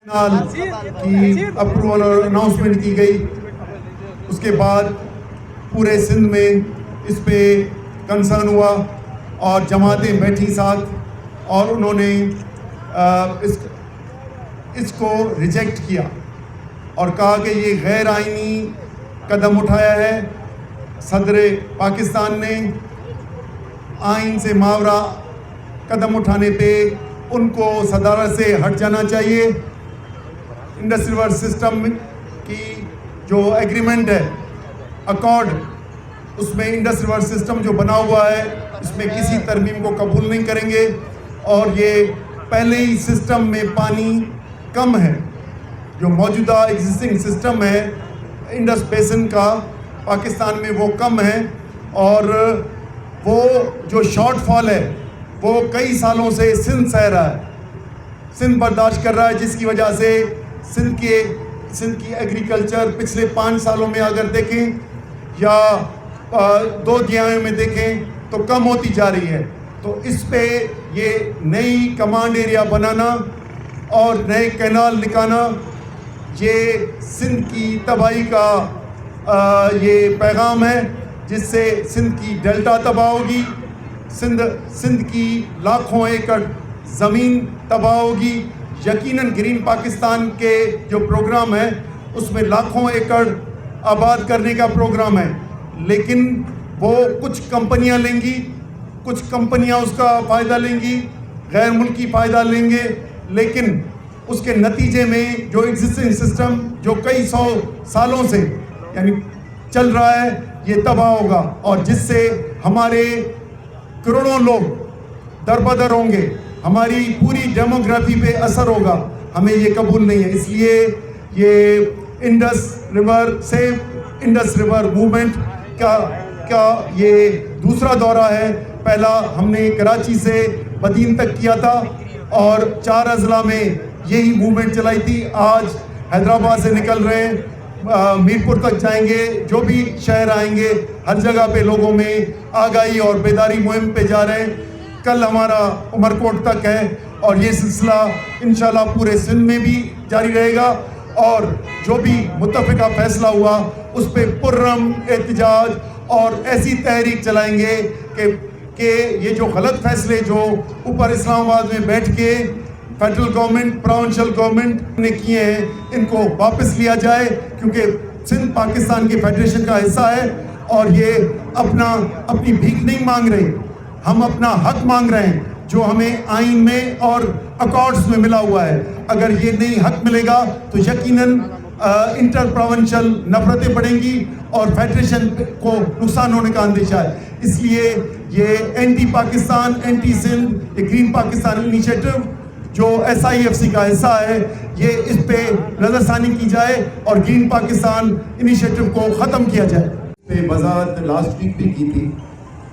کی اپروول اور اناؤنسمنٹ کی گئی. اس کے بعد پورے سندھ میں اس پہ کنسرن ہوا اور جماعتیں بیٹھی ساتھ اور انہوں نے اس کو ریجیکٹ کیا اور کہا کہ یہ غیر آئینی قدم اٹھایا ہے. صدر پاکستان نے آئین سے ماورا قدم اٹھانے پہ ان کو صدارت سے ہٹ جانا چاہیے. انڈس ریور سسٹم کی جو ایگریمنٹ ہے اکارڈ، اس میں انڈس ریور سسٹم جو بنا ہوا ہے اس میں کسی ترمیم کو قبول نہیں کریں گے. اور یہ پہلے ہی سسٹم میں پانی کم ہے، جو موجودہ ایگزسٹنگ سسٹم ہے انڈس بیسن کا پاکستان میں وہ کم ہے اور وہ جو شارٹ فال ہے وہ کئی سالوں سے سندھ سہ رہا ہے، سندھ برداشت کر رہا ہے، جس کی وجہ سے سندھ کی ایگریکلچر پچھلے 5 سالوں میں اگر دیکھیں یا 2 دہائیوں میں دیکھیں تو کم ہوتی جا رہی ہے. تو اس پہ یہ نئی کمانڈ ایریا بنانا اور نئے کینال نکالنا یہ سندھ کی تباہی کا یہ پیغام ہے، جس سے سندھ کی ڈیلٹا تباہ ہوگی، سندھ کی لاکھوں ایکڑ زمین تباہ ہوگی. یقیناً گرین پاکستان کے جو پروگرام ہے اس میں لاکھوں ایکڑ آباد کرنے کا پروگرام ہے، لیکن وہ کچھ کمپنیاں لیں گی، کچھ کمپنیاں اس کا فائدہ لیں گی، غیر ملکی فائدہ لیں گے، لیکن اس کے نتیجے میں جو ایگزسٹنگ سسٹم جو کئی 100 سالوں سے یعنی چل رہا ہے یہ تباہ ہوگا اور جس سے ہمارے کروڑوں لوگ دربدر ہوں گے، ہماری پوری ڈیموگرافی پہ اثر ہوگا. ہمیں یہ قبول نہیں ہے. اس لیے یہ انڈس ریور موومنٹ کا یہ دوسرا دورہ ہے. پہلا ہم نے کراچی سے بدین تک کیا تھا اور 4 اضلاع میں یہی موومنٹ چلائی تھی. آج حیدرآباد سے نکل رہے ہیں، میرپور تک جائیں گے، جو بھی شہر آئیں گے ہر جگہ پہ لوگوں میں آگاہی اور بیداری مہم پہ جا رہے ہیں. کل ہمارا عمرکوٹ تک ہے اور یہ سلسلہ انشاءاللہ پورے سندھ میں بھی جاری رہے گا اور جو بھی متفقہ فیصلہ ہوا اس پہ پررم احتجاج اور ایسی تحریک چلائیں گے کہ یہ جو غلط فیصلے جو اوپر اسلام آباد میں بیٹھ کے فیڈرل گورنمنٹ پروونشل گورنمنٹ نے کیے ہیں ان کو واپس لیا جائے، کیونکہ سندھ پاکستان کے فیڈریشن کا حصہ ہے اور یہ اپنی بھیک نہیں مانگ رہے، ہم اپنا حق مانگ رہے ہیں جو ہمیں آئین میں اور اکارڈز میں ملا ہوا ہے. اگر یہ نہیں حق ملے گا تو یقیناً انٹر پروونشل نفرتیں بڑھیں گی اور فیڈریشن کو نقصان ہونے کا اندیشہ ہے. اس لیے یہ اینٹی پاکستان اینٹی سندھ یہ گرین پاکستان انیشیٹو جو SIFC کا حصہ ہے یہ اس پہ نظر ثانی کی جائے اور گرین پاکستان انیشیٹو کو ختم کیا جائے. پہ وضاحت لاسٹ ویک بھی کی تھی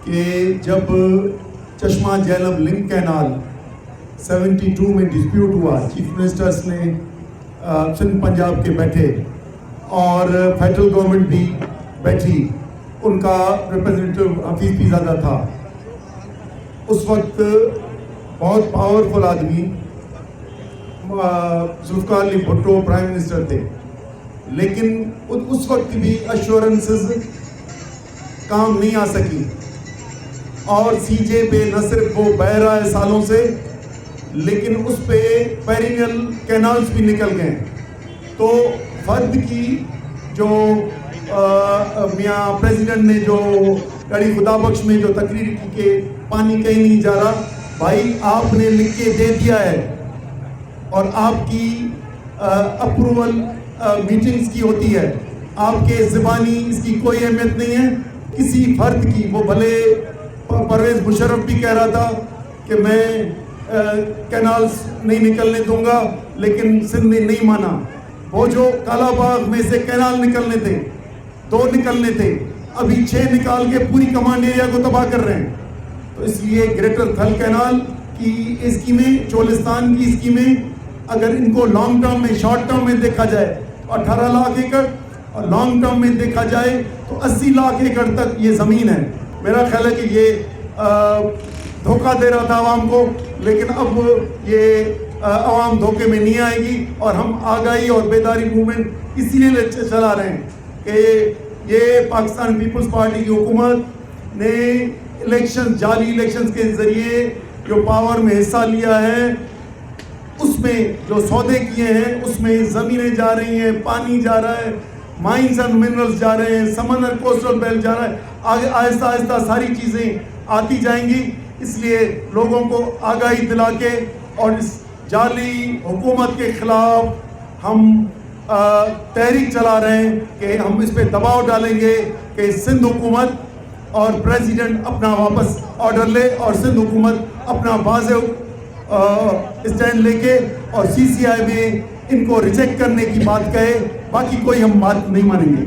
کہ جب چشمہ جہلم لنک کینال 72 میں ڈسپیوٹ ہوا، چیف منسٹرز نے سندھ پنجاب کے بیٹھے اور فیڈرل گورنمنٹ بھی بیٹھی، ان کا ریپرزینٹیو حفیظ پیرزادہ تھا. اس وقت بہت پاورفل آدمی ذوالفقار علی بھٹو پرائم منسٹر تھے، لیکن اس وقت بھی ایشورنسز کام نہیں آ سکی اور CJ پہ نہ صرف وہ بہہ رہا ہے سالوں سے لیکن اس پہ پیرینل کینالز بھی نکل گئے. تو فرد کی جو میاں پریزیڈنٹ نے جو گڑی خدا بخش میں جو تقریر کی کہ پانی کہیں نہیں جا رہا، بھائی آپ نے لکھ کے دے دیا ہے اور آپ کی اپروول میٹنگز کی ہوتی ہے، آپ کے زبانی اس کی کوئی اہمیت نہیں ہے. کسی فرد کی، وہ بھلے پرویز مشرف بھی کہہ رہا تھا کہ میں کینالز نہیں نکلنے دوں گا، لیکن سندھ نے نہیں مانا. وہ جو کالا باغ میں سے کینال نکلنے تھے 2 نکلنے تھے، ابھی 6 نکال کے پوری کمانڈ ایریا کو تباہ کر رہے ہیں. تو اس لیے گریٹر تھل کینال کی اسکیمیں، چولستان کی اسکیمیں اگر ان کو لانگ ٹرم میں شارٹ ٹرم میں دیکھا جائے 18 لاکھ ایکڑ اور لانگ ٹرم میں دیکھا جائے تو 80 لاکھ ایکڑ تک یہ زمین ہے. میرا خیال ہے کہ یہ دھوکہ دے رہا تھا عوام کو، لیکن اب یہ عوام دھوکے میں نہیں آئے گی. اور ہم آگاہی اور بیداری موومنٹ اسی لیے چلا رہے ہیں کہ یہ پاکستان پیپلز پارٹی کی حکومت نے جعلی الیکشنز کے ذریعے جو پاور میں حصہ لیا ہے, اس میں جو سودے کیے ہیں, اس میں زمینیں جا رہی ہیں, پانی جا رہا ہے, مائنز اینڈ منرلز جا رہے ہیں, سمندر کوسٹل بیلٹ جا رہا ہے. آگے آہستہ آہستہ ساری چیزیں آتی جائیں گی. اس لیے لوگوں کو آگاہی دلا کے اور اس جعلی حکومت کے خلاف ہم تحریک چلا رہے ہیں کہ ہم اس پہ دباؤ ڈالیں گے کہ سندھ حکومت اور پریزیڈنٹ اپنا واپس آرڈر لے اور سندھ حکومت اپنا واضح اسٹینڈ لے کے اور CCI میں ان کو ریجیکٹ کرنے کی بات کہے. باقی کوئی ہم بات نہیں مانیں گے.